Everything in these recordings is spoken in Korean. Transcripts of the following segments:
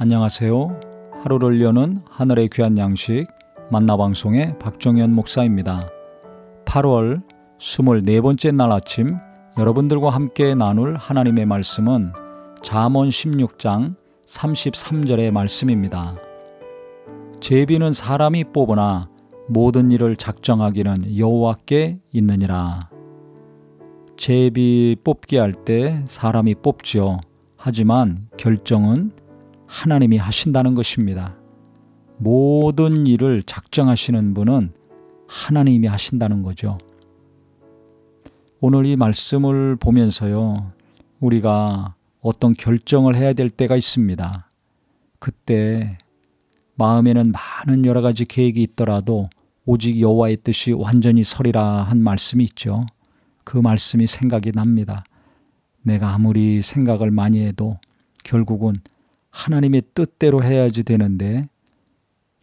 안녕하세요. 하루를 여는 하늘의 귀한 양식 만나방송의 박정현 목사입니다. 8월 24번째 날 아침 여러분들과 함께 나눌 하나님의 말씀은 잠언 16장 33절의 말씀입니다. 제비는 사람이 뽑으나 모든 일을 작정하기는 여호와께 있느니라. 제비 뽑기 할 때 사람이 뽑지요. 하지만 결정은 하나님이 하신다는 것입니다. 모든 일을 작정하시는 분은 하나님이 하신다는 거죠. 오늘 이 말씀을 보면서요, 우리가 어떤 결정을 해야 될 때가 있습니다. 그때 마음에는 많은 여러 가지 계획이 있더라도 오직 여호와의 뜻이 완전히 서리라 한 말씀이 있죠. 그 말씀이 생각이 납니다. 내가 아무리 생각을 많이 해도 결국은 하나님의 뜻대로 해야지 되는데,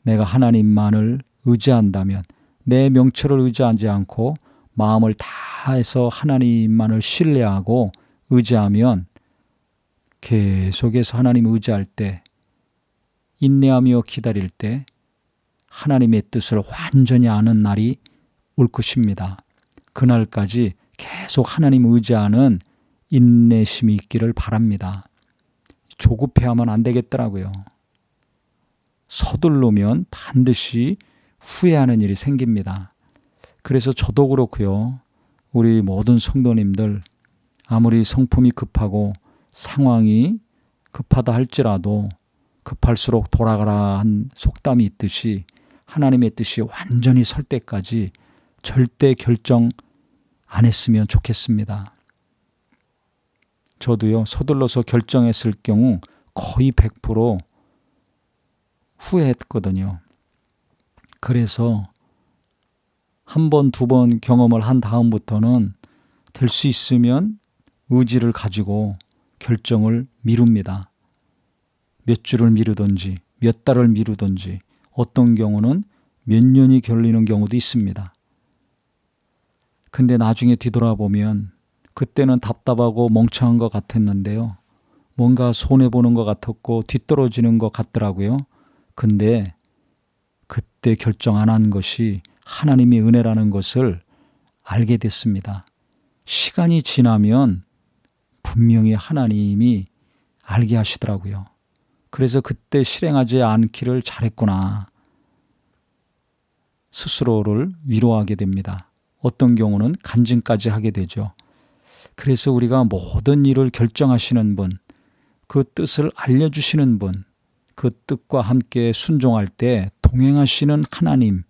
내가 하나님만을 의지한다면, 내 명철을 의지하지 않고 마음을 다해서 하나님만을 신뢰하고 의지하면, 계속해서 하나님 의지할 때, 인내하며 기다릴 때 하나님의 뜻을 완전히 아는 날이 올 것입니다. 그날까지 계속 하나님 의지하는 인내심이 있기를 바랍니다. 조급해하면 안 되겠더라고요. 서두르면 반드시 후회하는 일이 생깁니다. 그래서 저도 그렇고요. 우리 모든 성도님들, 아무리 성품이 급하고 상황이 급하다 할지라도 급할수록 돌아가라 한 속담이 있듯이 하나님의 뜻이 완전히 설 때까지 절대 결정 안 했으면 좋겠습니다. 저도요, 서둘러서 결정했을 경우 거의 100% 후회했거든요. 그래서 한 번, 두 번 경험을 한 다음부터는 될 수 있으면 의지를 가지고 결정을 미룹니다. 몇 주를 미루든지 몇 달을 미루든지 어떤 경우는 몇 년이 걸리는 경우도 있습니다. 근데 나중에 뒤돌아보면 그때는 답답하고 멍청한 것 같았는데요. 뭔가 손해보는 것 같았고 뒤떨어지는 것 같더라고요. 근데 그때 결정 안 한 것이 하나님의 은혜라는 것을 알게 됐습니다. 시간이 지나면 분명히 하나님이 알게 하시더라고요. 그래서 그때 실행하지 않기를 잘했구나. 스스로를 위로하게 됩니다. 어떤 경우는 간증까지 하게 되죠. 그래서 우리가 모든 일을 결정하시는 분, 그 뜻을 알려주시는 분, 그 뜻과 함께 순종할 때 동행하시는 하나님,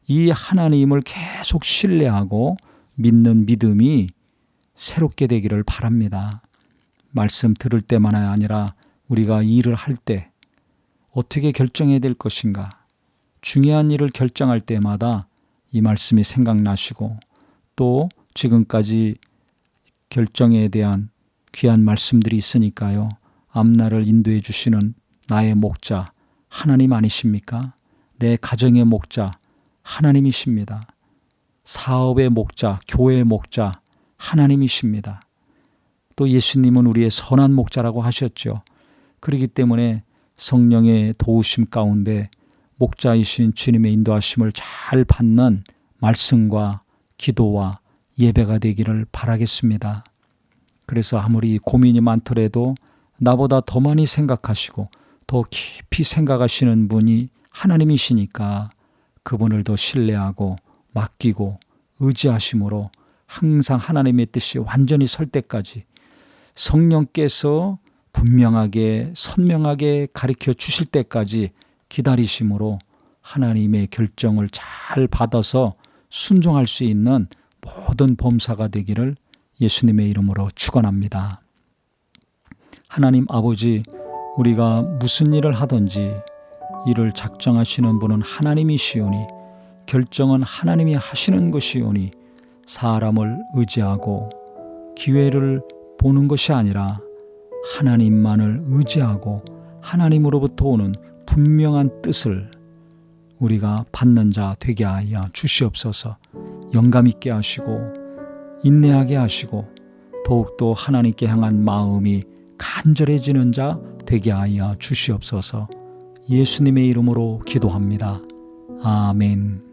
이 하나님을 계속 신뢰하고 믿는 믿음이 새롭게 되기를 바랍니다. 말씀 들을 때만 아니라 우리가 일을 할 때 어떻게 결정해야 될 것인가, 중요한 일을 결정할 때마다 이 말씀이 생각나시고, 또 지금까지 결정에 대한 귀한 말씀들이 있으니까요. 앞날을 인도해 주시는 나의 목자 하나님 아니십니까? 내 가정의 목자 하나님이십니다. 사업의 목자, 교회의 목자 하나님이십니다. 또 예수님은 우리의 선한 목자라고 하셨죠. 그렇기 때문에 성령의 도우심 가운데 목자이신 주님의 인도하심을 잘 받는 말씀과 기도와 예배가 되기를 바라겠습니다. 그래서 아무리 고민이 많더라도 나보다 더 많이 생각하시고 더 깊이 생각하시는 분이 하나님이시니까 그분을 더 신뢰하고 맡기고 의지하심으로 항상 하나님의 뜻이 완전히 설 때까지 성령께서 분명하게 선명하게 가르쳐 주실 때까지 기다리심으로 하나님의 결정을 잘 받아서 순종할 수 있는 모든 범사가 되기를 예수님의 이름으로 축원합니다. 하나님 아버지, 우리가 무슨 일을 하든지 이를 작정하시는 분은 하나님이시오니 결정은 하나님이 하시는 것이오니 사람을 의지하고 기회를 보는 것이 아니라 하나님만을 의지하고 하나님으로부터 오는 분명한 뜻을 우리가 받는 자 되게 하여 주시옵소서. 영감 있게 하시고 인내하게 하시고 더욱더 하나님께 향한 마음이 간절해지는 자 되게 하여 주시옵소서. 예수님의 이름으로 기도합니다. 아멘.